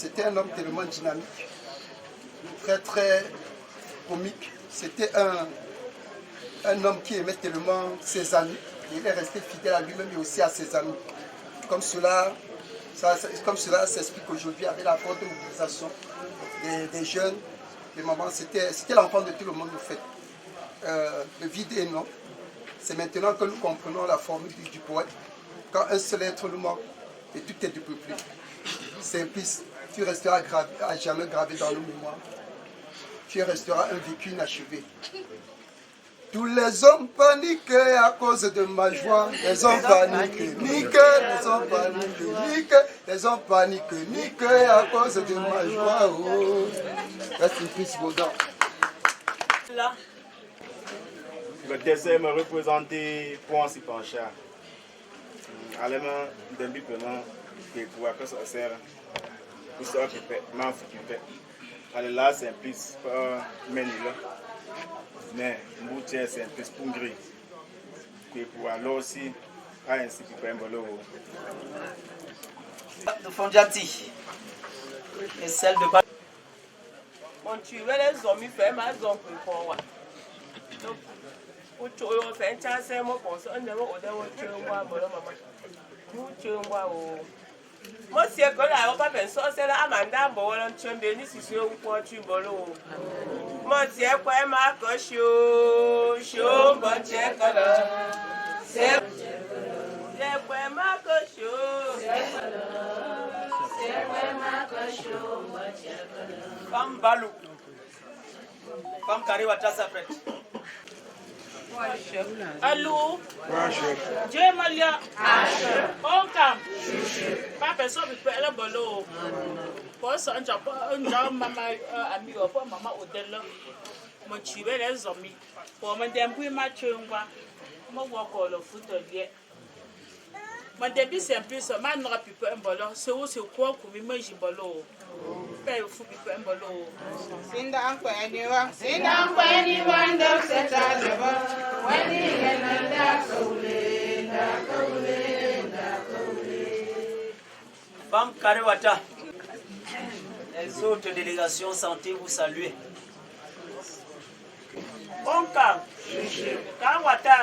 C'était un homme tellement dynamique, très comique. C'était un homme qui aimait tellement ses amis. Et il est resté fidèle à lui-même et aussi à ses amis. Comme cela s'explique aujourd'hui avec la forte mobilisation des jeunes, des mamans. C'était l'enfant de tout le monde, en fait. Le vide est non. C'est maintenant que nous comprenons la formule du poète. Quand un seul être nous manque et tout est dépeuplé. Simplice, tu resteras à jamais gravé dans nos mémoires. Tu resteras un vécu inachevé. Tous les hommes paniqués à cause de ma joie. Les hommes paniqués, les hommes paniqués, les hommes paniqués à cause de ma joie. Oh. Reste une piste, Baudin. Le dessert me représentait pour un pancha. Allemand, d'un but pendant que quoi que ça sert. Pour ça qui fait, m'en fout qui fait. Allez là, c'est un piste, pas meni là. Mais Mboutier, c'est un piste pour gris. Et pour alors aussi, ainsi que pour un bolo. De Fondiati. Et celle de Bas. Mon tu veux les hommes, il fait ma zone pour moi. Donc, pour tu faire un chance, moi, pour ça, on ne va pas voir maman. Nous, tu vois, moi, si elle a pas pensé, c'est là, Amanda, bon, tu es béni si c'est au point tu bolo. Moi, si elle quoi, ma coche, chaud, bon, tu es colère. C'est quoi, ma coche, Femme Balou. Femme Kariwata s'apprête. Allô? Dieu Malia. Onkam. Pas personne qui peut aller bolo. Pour ça, on a maman ami ou pas maman hôtel. Mon tu veux les hommes. Pour me débrouiller ma chunga. Moi, je vais le foutre bien. Mon début c'est un peu ça. Man n'aura plus un bolo. C'est où c'est quoi qu'on me mange bolo. Père fou plus un bolo. Sinda kwani wanda seta leba wani yenda kaule. Femme Kariwata. Les autres délégations santé vous saluent. Onkam. Kariwata.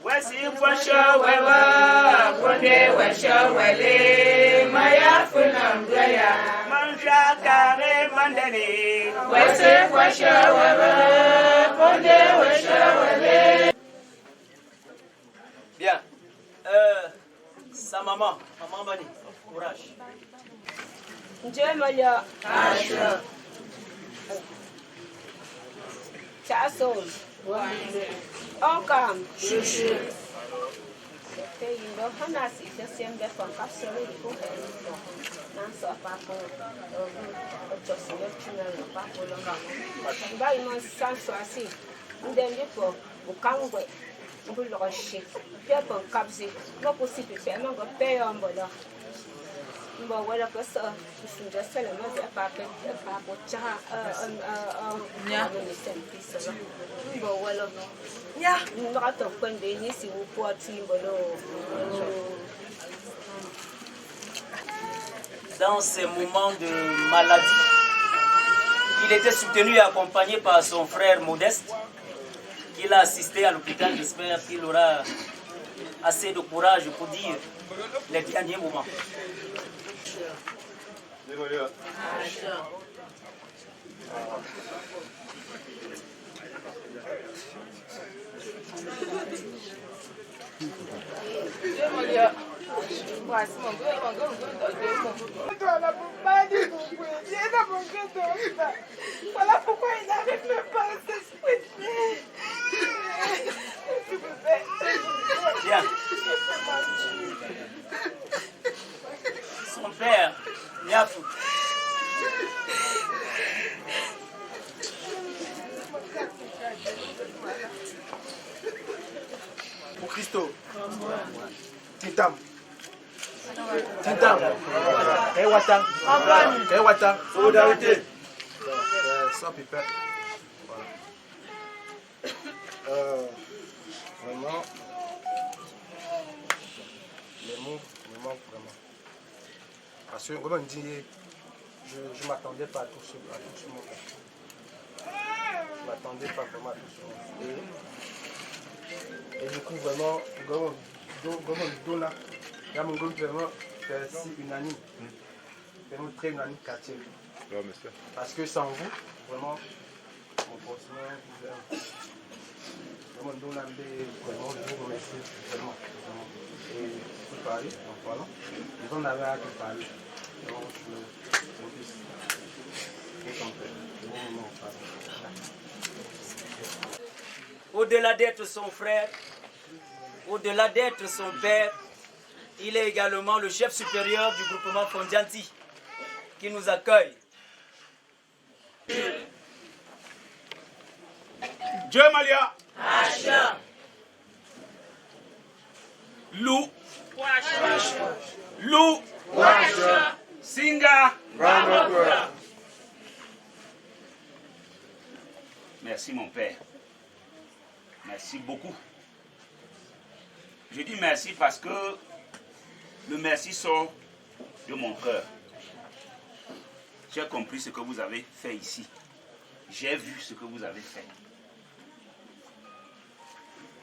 Wasi fosho wewa, konde wesho wele, maya funambaya. Manja kare mandani. Wasi fosho wewa, konde wesho wele. Bien. Sa maman Bani, courage. Dieu Malia. Asha. Chassol. Onkam. Shushu. Ndo hana si sembe kwa kapsole ko nan so pa ko o josi yo chuna no pa ko lo ba imo san so asi ndende ko bukangwe mbulo ko shi pe ko kapsi mo ko si pe mo go pe yo mbolo mbo wala ko so sunja sele mo de pa ko cha nya ni sempi so mbo wala nya n'ato kwende ni si wo po timbolo. Dans ces moments de maladie, il était soutenu et accompagné par son frère Modeste, qui l'a assisté à l'hôpital. J'espère qu'il aura assez de courage pour dire les derniers moments. Voilà pourquoi il n'arrive même pas à s'exprimer. Bien. Son père Miafu. Pour Christo. Tintam. Tintam. Kewata. Kewata. Solidarité. Sans pipette. Voilà. Vraiment. Les mots me manquent vraiment. Parce que, comme on dit, je ne m'attendais pas à tout ce monde. Je ne m'attendais pas vraiment à tout ce monde. Et du coup, vraiment, Dona, il y a mon groupe vraiment si unanime. Vraiment très unanime quartier. Parce que sans vous, vraiment, on continue. Vraiment, Dona, vraiment, je vous remercie vraiment. Et tout parler, donc voilà. Ils en avaient à tout parler. Donc, Au-delà d'être son frère, au-delà d'être son père, il est également le chef supérieur du groupement Fondianti qui nous accueille. Dieu Malia. Lou. Lou. Singa. Merci mon père. Merci beaucoup. Je dis merci parce que le merci sort de mon cœur. J'ai compris ce que vous avez fait ici. J'ai vu ce que vous avez fait.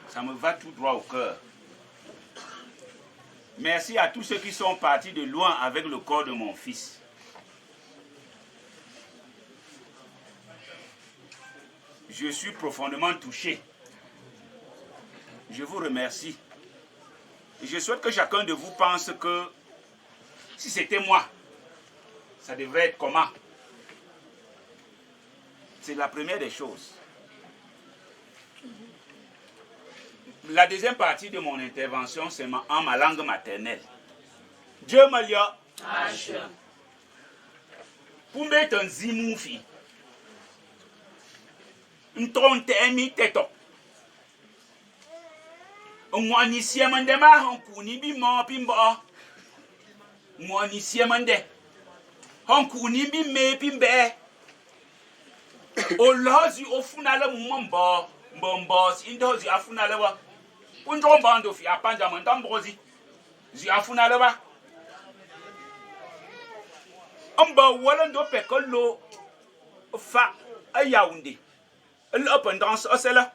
Ça me va tout droit au cœur. Merci à tous ceux qui sont partis de loin avec le corps de mon fils. Je suis profondément touché. Je vous remercie. Et je souhaite que chacun de vous pense que si c'était moi, ça devrait être comment? C'est la première des choses. La deuxième partie de mon intervention, c'est en ma langue maternelle. Dieu Malia. Pour mettre un zimoufi. Une tronte emi teto. Mwani siemande ma hankuni bi mo pimbo. Mwani siemande. Hankuni bi me pimbe. O lozi o funale mumbo. Mbombo si indozi afunale wa. Unjomba ndo fi apanja mantambozi. Zi afunale wa. Amba wala ndo pekolo fa ayaunde. L'opendance au cela.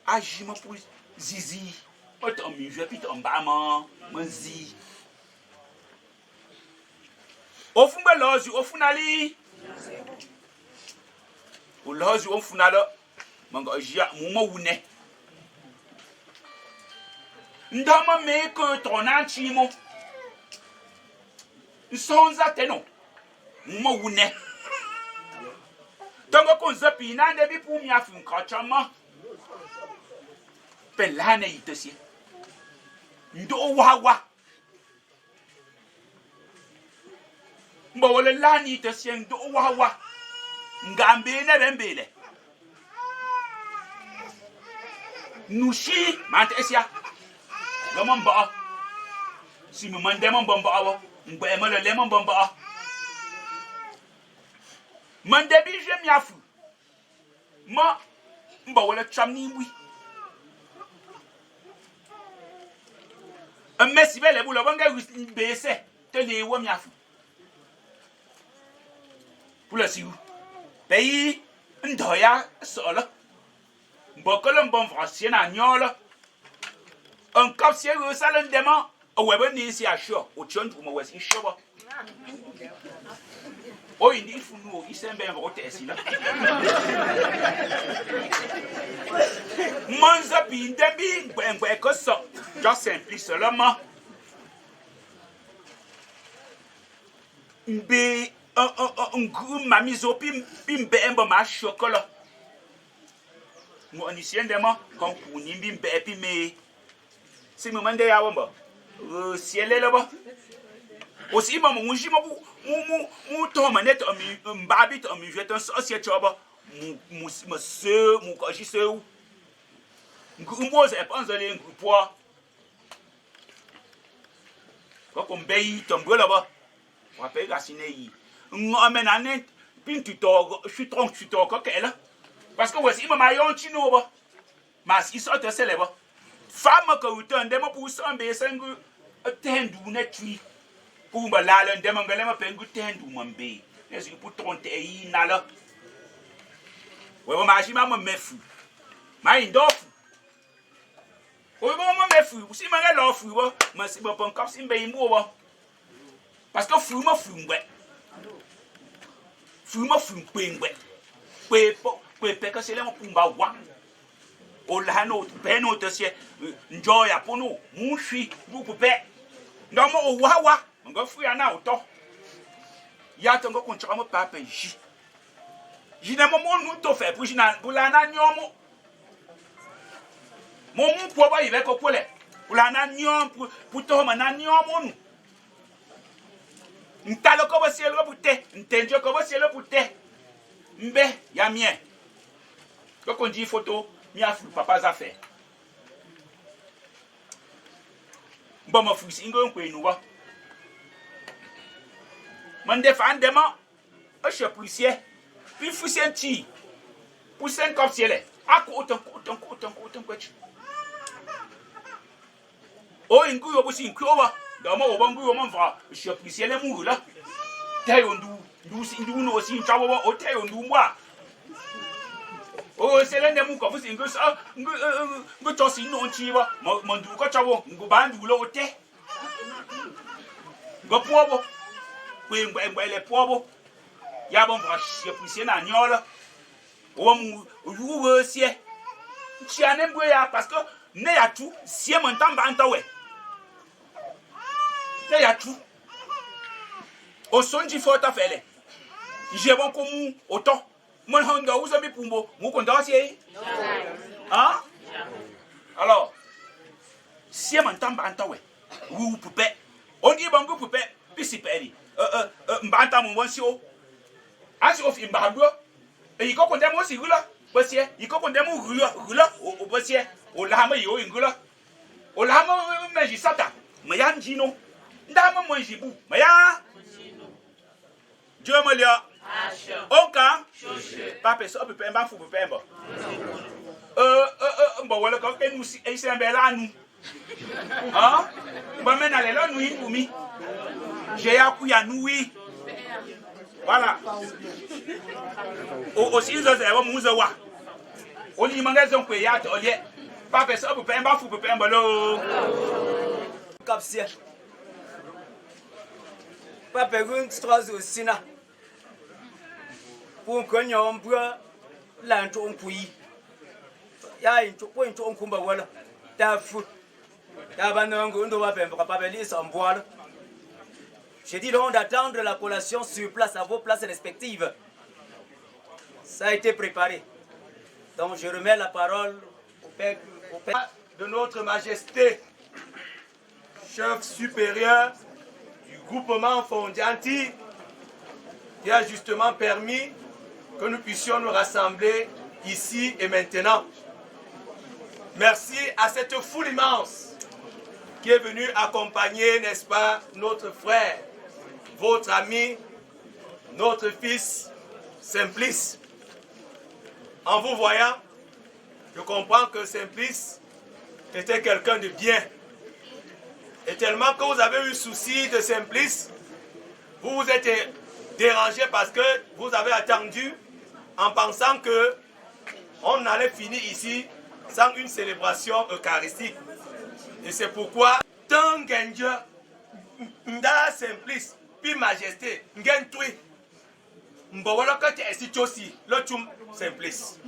Agis-moi pour zizi. Autant mieux, je puis tomber à mon zi. Au fond de l'ozu, au funali. Au l'ozu, au funalo. Manga jia, mouma oune. Ndama me que ton anchimo. Sans ateno. Mouma oune. Tongo konzapi nande bi pou mi afun kachama. Pelane itesi. Ndo wawa. Mbo wole lani itesi ndo wawa. Ngambe na bembele. Nushi mantesia. Gamon ba. Si me mande mon bomba awa. Ngbe mo le mon bomba. Mandebi je miafu. Ma mba wala chamni wi. Un messi bele bula wanga bese te le wo miafu. Pula siu. Pays ndoya solo. Mbokolo mbon francien na nyola. Un kapsie wo salen dema webe ni si asho o chontu mo wasi shoba. Oh, il dit fou, il s'est bien voté ici là. Manza bin debi, ben que ça. Just simply seulement. Mbe un gros mamizo pim ben ma chocolat. Moi ni sien dema comme pour ni bim be pim me. Si me mande ya wamba. Ciel là bas. Aussi, maman, mon jima, mon tom, manette, un babit, un muvet, un sorcier, mon soeur, mon cogisseur. Moi, c'est pas un poids. Quand on paye, tombe là-bas. On va payer la ciné. On amène un net, puis tu t'en, je suis tronc, tu t'en, coquelle. Parce que voici, maman, yon chino, mas il sort de célèbre. Femme que vous tendez, moi, pour ça, mais c'est un tendou net. Pour me la l'un des mangalais, ma pengu tendou, mon bé. Est-ce que pour tronter, il n'a là. Oui, ma chima me fou. Ma indof. Oui, me fou. Si ma l'offre, fou, mais si ma pon comme si me moi. Parce que fou, ma fou, ouais. Fou, ma fou, ouais. Ouais, que c'est là, mon pumba, wa. O la no, ben no, te c'est, enjoy à pour nous. Mon fille, vous pouvez. Non, moi, au wawa. On va fouiller un auto. Il y a un peu de temps pour papa. Je n'ai pas de fait pour la nagnon. Mon pour il va coller. Pour la nagnon, pour toi, ma nagnon. N'talo comme si elle rebutait. N'tendio comme si elle rebutait. Mbe, y'a mien. Quand on dit photo, mia fou papa a fait. Bon, ma fou, c'est un peu nous. Man défend demain, un chef policier, puis fou c'est un petit, pour 5 comme si elle est. Ah, autant. Oh, une couille aussi, une clova. Dans mon bon goût, on va, chef policier, les mous là. T'es on nous aussi, une chavo, au t'es on nous moi. Oh, c'est l'un des mous, comme vous, c'est un ça, un tossi non chiva, mon dou, quand chavo, un bandou là, au t'es. Go poibo. Oui, les pauvres. Il y a bon chef policier dans Nyola. Ou vous aussi. Tu as un parce que ne y a tout. Si mon temps bantawe. Ne y a tout. Au son du fort à faire. J'ai bon comme autant. Mon honda vous avez pumbo. Vous condensez. Hein? Alors, si mon temps bantawe. Vous pouvez. On dit bon, vous pouvez. Puis c'est perdu. Mbanta mon bon sio. Asi of imbadwo. E yiko konde mo sigula. Bosie, yiko konde mo rula o bosie. O lama yo ingula. O lama meji sata. Maya njino. Ndama mo jibu. Maya. Jomolia. Oka. Papa so pepe mba fu pepe mba. Mbo wala ko ken musi e se mbela nu. Ah? Mba mena le lo nu ingumi. J'ai appris à nouer. Voilà. Aussi, nous avons mouzawa. On y manque un peu de yacht. On y est. Pas personne pour payer un bafou pour payer un ballon. Capsien. Pas perdu 3 au Sina. Pour qu'on y ait un peu l'entour pouilly. Il y a une tour kumba voilà. T'as fou. T'as abandonné un peu de pas venir sans boire. J'ai dit donc d'attendre la collation sur place, à vos places respectives. Ça a été préparé. Donc je remets la parole au père De notre majesté, chef supérieur du groupement Fondianti, qui a justement permis que nous puissions nous rassembler ici et maintenant. Merci à cette foule immense qui est venue accompagner, n'est-ce pas, notre frère, votre ami, notre fils Simplice. En vous voyant, je comprends que Simplice était quelqu'un de bien. Et tellement que vous avez eu souci de Simplice, vous vous êtes dérangé parce que vous avez attendu en pensant que on allait finir ici sans une célébration eucharistique. Et c'est pourquoi, tant Genja, Nda Simplice, puis Majesté, Ngentui, Mbawala Kati Esitosi, l'autum Simplice.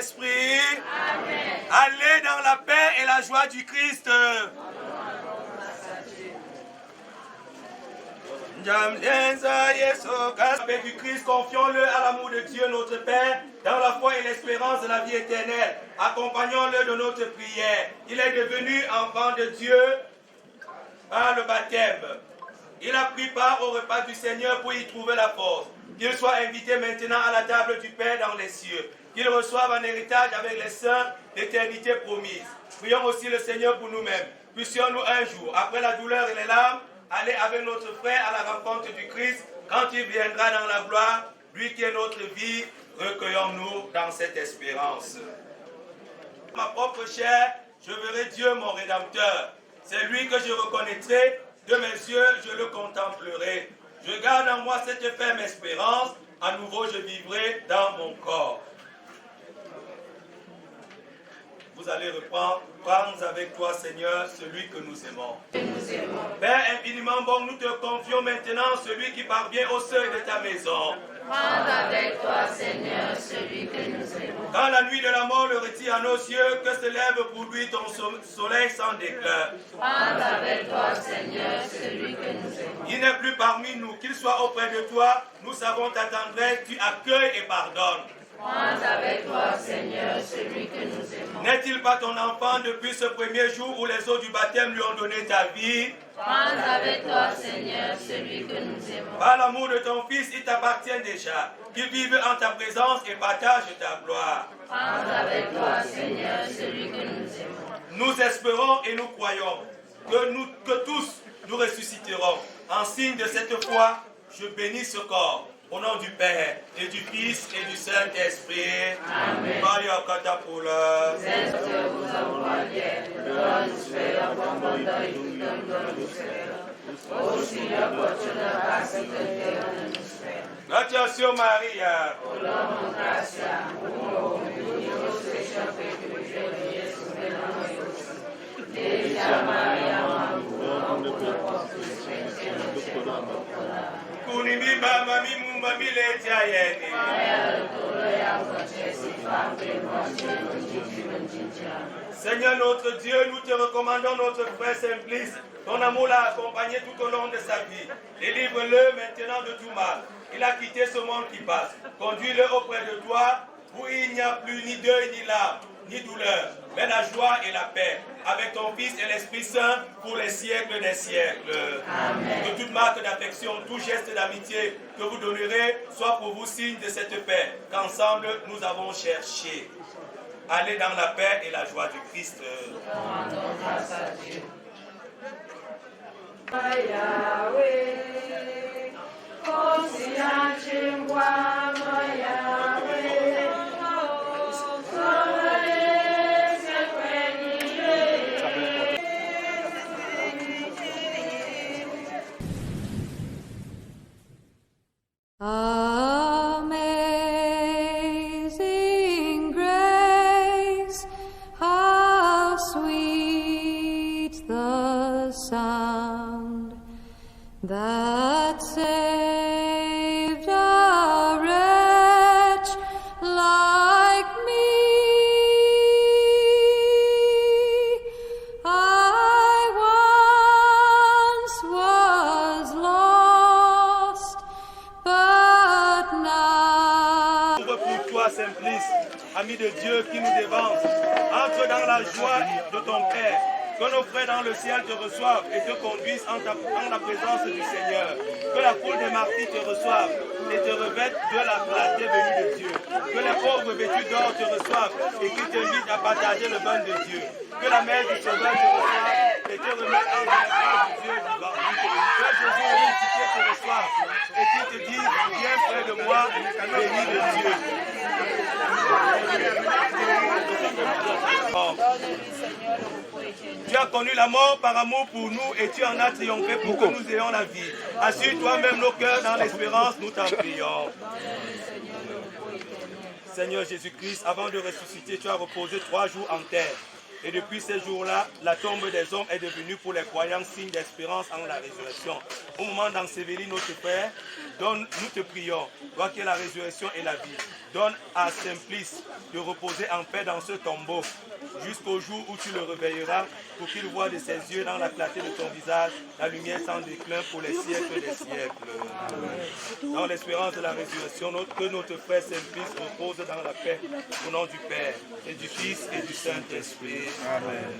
Saint-Esprit. Allez dans la paix et la joie du Christ. Paix du Christ, confions-le à l'amour de Dieu notre Père, dans la foi et l'espérance de la vie éternelle. Accompagnons-le de notre prière. Il est devenu enfant de Dieu par le baptême. Il a pris part au repas du Seigneur pour y trouver la force. Qu'il soit invité maintenant à la table du Père dans les cieux. Qu'il reçoive un héritage avec les saints l'éternité promise. Prions aussi le Seigneur pour nous-mêmes. Puissions-nous un jour, après la douleur et les larmes, aller avec notre frère à la rencontre du Christ quand il viendra dans la gloire, lui qui est notre vie. Recueillons-nous dans cette espérance. Ma propre chair, je verrai Dieu mon Rédempteur. C'est lui que je reconnaîtrai, de mes yeux je le contemplerai. Je garde en moi cette ferme espérance, à nouveau je vivrai dans mon corps. Vous allez reprendre, prends avec toi Seigneur celui que nous aimons. Père infiniment bon, nous te confions maintenant celui qui parvient au seuil de ta maison. Prends avec toi Seigneur celui que nous aimons. Quand la nuit de la mort le retire à nos yeux, que se lève pour lui ton soleil sans déclin. Prends avec toi Seigneur celui que nous aimons. Il n'est plus parmi nous, qu'il soit auprès de toi, nous savons ta tendresse, tu accueilles et pardonnes. Prends avec toi, Seigneur, celui que nous aimons. N'est-il pas ton enfant depuis ce premier jour où les eaux du baptême lui ont donné ta vie? Prends avec toi, Seigneur, celui que nous aimons. Par l'amour de ton Fils, il t'appartient déjà, qu'il vive en ta présence et partage ta gloire. Prends avec toi, Seigneur, celui que nous aimons. Nous espérons et nous croyons que tous nous ressusciterons. En signe de cette foi, je bénis ce corps. Au nom du Père, et du Fils, et du Saint-Esprit. Amen. Gratio Maria. Kunimimba mamimumba miletia yeni. Seigneur notre Dieu, nous te recommandons notre frère Simplice. Ton amour l'a accompagné tout au long de sa vie. Délivre-le maintenant de tout mal. Il a quitté ce monde qui passe. Conduis-le auprès de toi, où il n'y a plus ni deuil, ni larmes, ni douleur, mais la joie et la paix, avec ton Fils et l'Esprit Saint, pour les siècles des siècles. Amen. Que toute marque d'affection, tout geste d'amitié que vous donnerez, soit pour vous signe de cette paix, qu'ensemble nous avons cherché. Allez dans la paix et la joie du Christ. Rendons grâce à Dieu. Amazing grace, how sweet the sound that saved a wretch like me. I once was lost, but now. Pour toi, Simplice, ami de Dieu qui nous dévance, entre dans la joie de ton Père. Que nos frères dans le ciel te reçoivent et te conduisent en la présence du Seigneur. Que la foule des martyrs te reçoive et te revête de la clarté venue de Dieu. Que les pauvres vêtus d'or te reçoivent et qu'ils t'invitent à partager le bain de Dieu. Que la mère du Sauveur te reçoive et te remette entre les bras du Dieu vivant. Que Jésus ressuscité te reçoive et qu'il te dise, viens près de moi, béni de Dieu. Tu as connu la mort par amour pour nous et tu en as triomphé pour que nous ayons la vie. Assure toi-même nos cœurs dans l'espérance, nous t'en prions. Seigneur Jésus-Christ, avant de ressusciter, tu as reposé 3 jours en terre. Et depuis ces jours-là, la tombe des hommes est devenue pour les croyants signe d'espérance en la résurrection. Au moment d'ensevelir notre Père, nous te prions, toi qui es la résurrection et la vie. Donne à Simplice de reposer en paix dans ce tombeau jusqu'au jour où tu le réveilleras pour qu'il voie de ses yeux dans la clarté de ton visage la lumière sans déclin pour les siècles des siècles. Dans l'espérance de la résurrection, que notre frère Simplice repose dans la paix au nom du Père et du Fils et du Saint-Esprit. Amen.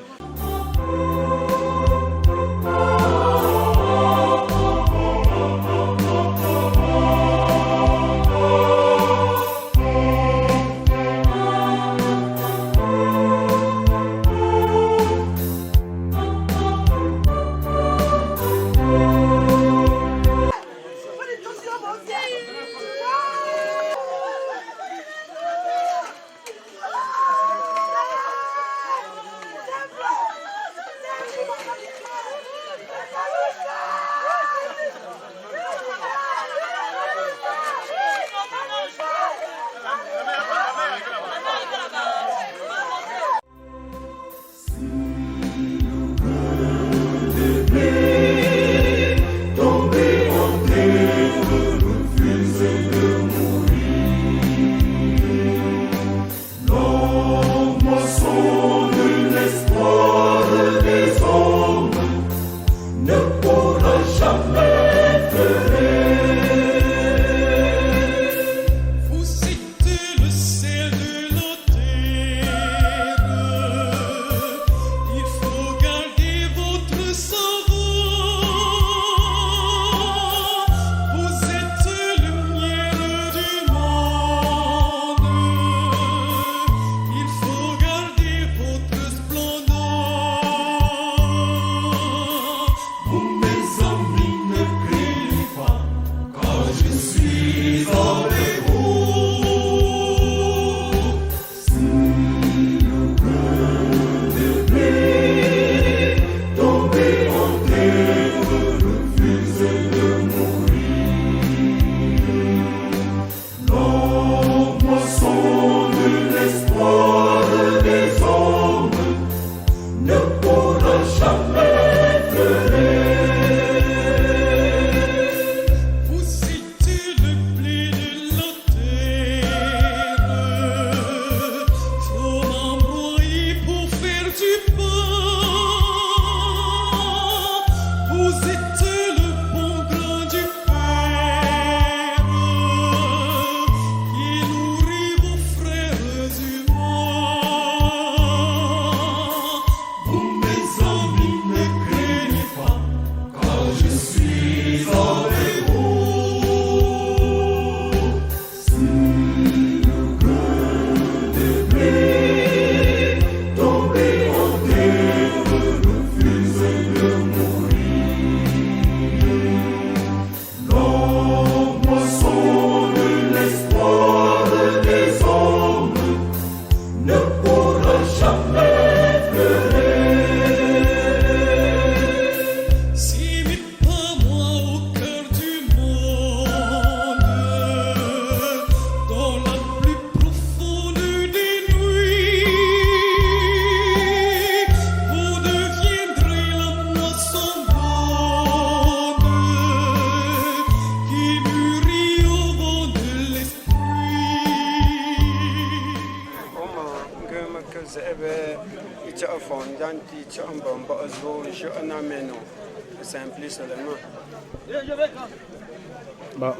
Bon,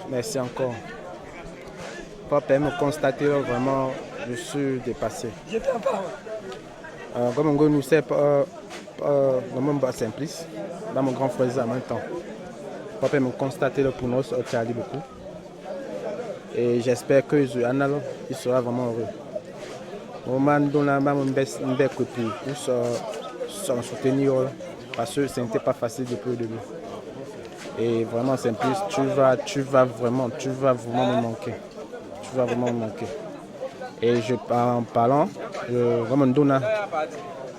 merci encore. Papa me constater vraiment, je suis dépassé. Comme on nous sait, dans mon bas Simplice, dans mon grand frère en même temps. Papa me constater pour nous, ça a beaucoup. Et j'espère que il sera vraiment heureux. Au moment où on a une belle copie pour s'en soutenir, parce que ce n'était pas facile depuis le début. Et vraiment Simplice, tu vas vraiment me manquer. Tu vas vraiment me manquer. Et en parlant, vraiment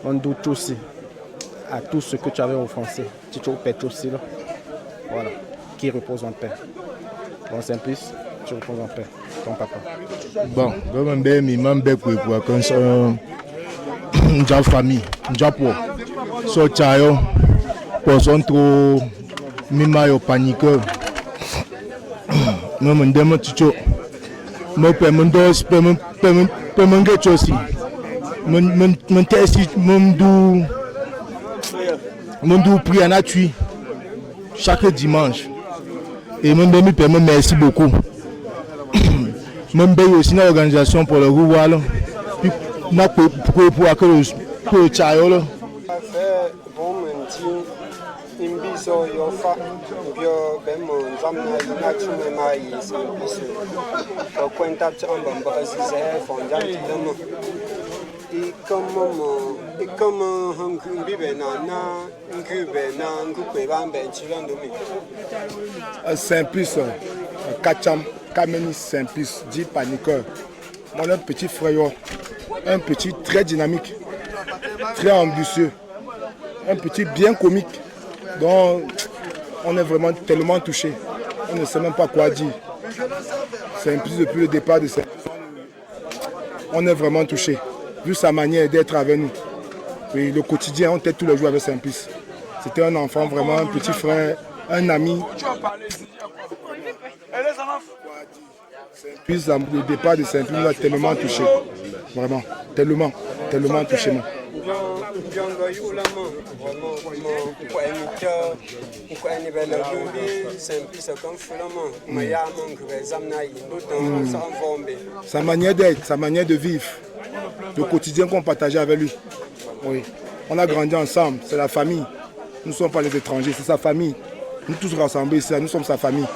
on doute aussi à tout ce que tu avais offensé. Tu te répètes aussi là. Voilà, qui repose en paix. Bon Simplice, tu reposes en paix, ton papa. Bon, comme pour une famille, une so chayo, pour son trop mima yo panique. Même ndemo ticho, mo pe mun dos pe mun get aussi mun testi mun du prier en attui chaque dimanche et mon demi pe merci beaucoup. Mon pays aussi dans l'organisation pour le Rouwal puis na pour que chayo imbizo yofa bio bemo nzamna yinachime mai sembiso ko kwenta chamba azize fonjanti demo ikomo hangumbi benana ngube na ngube bambe chilandomi Saint-Plus Kacham Kameni Saint-Plus dit paniqueur mon petit frère un petit très dynamique très ambitieux un petit bien comique. Donc, on est vraiment tellement touché. On ne sait même pas quoi dire. C'est un peu depuis le départ de cette... On est vraiment touché. Vu sa manière d'être avec nous. Et le quotidien, on était tous les jours avec Saint-Plus. C'était un enfant, vraiment un petit frère, un ami. Puis le départ de Saint-Plus nous a tellement touché. Vraiment, tellement touché. Sa manière d'être, sa manière de vivre, le quotidien qu'on partageait avec lui. Oui. On a grandi ensemble, c'est la famille. Nous ne sommes pas les étrangers, c'est sa famille. Nous tous rassemblés ici, nous sommes sa famille.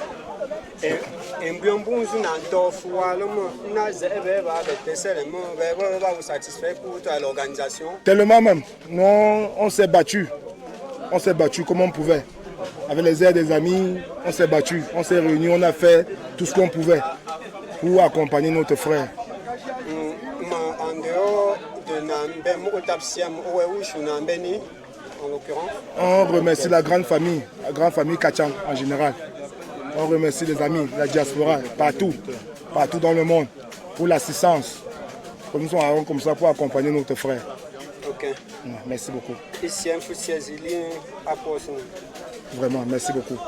Tellement même, non, on s'est battu comme on pouvait. Avec les aides des amis, on s'est battu, on s'est réunis, on a fait tout ce qu'on pouvait pour accompagner notre frère. En dehors on remercie la grande famille Kacham en général. On remercie les amis, la diaspora, partout dans le monde, pour l'assistance. Nous sommes comme ça pour accompagner notre frère. Ok. Merci beaucoup. Vraiment, merci beaucoup.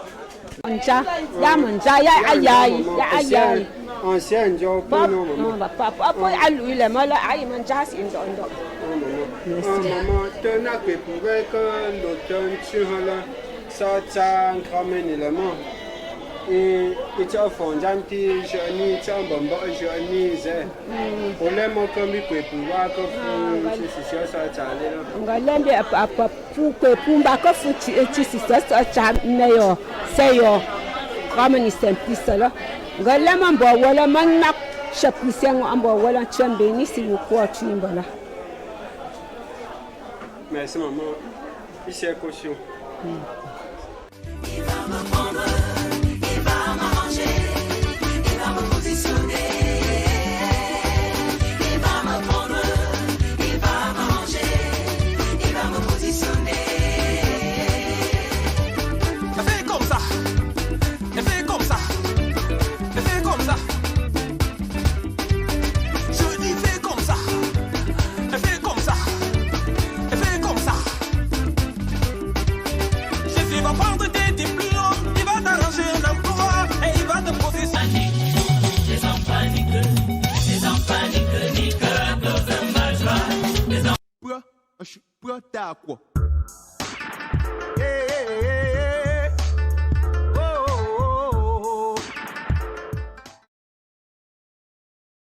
Et tu as fondé un petit jeune, tu as un bon jeune, on l'aime comme il peut pouvoir que c'est sûr ça t'allait là. On va l'aimer pour que pour pas que tu ça ça meilleur c'est yo comme une simple là. On va l'aimer bon voilà man nak chapuisien on bon voilà tu es béni si vous quoi tu là. Merci maman. Ici est caution. Prends ta quoi?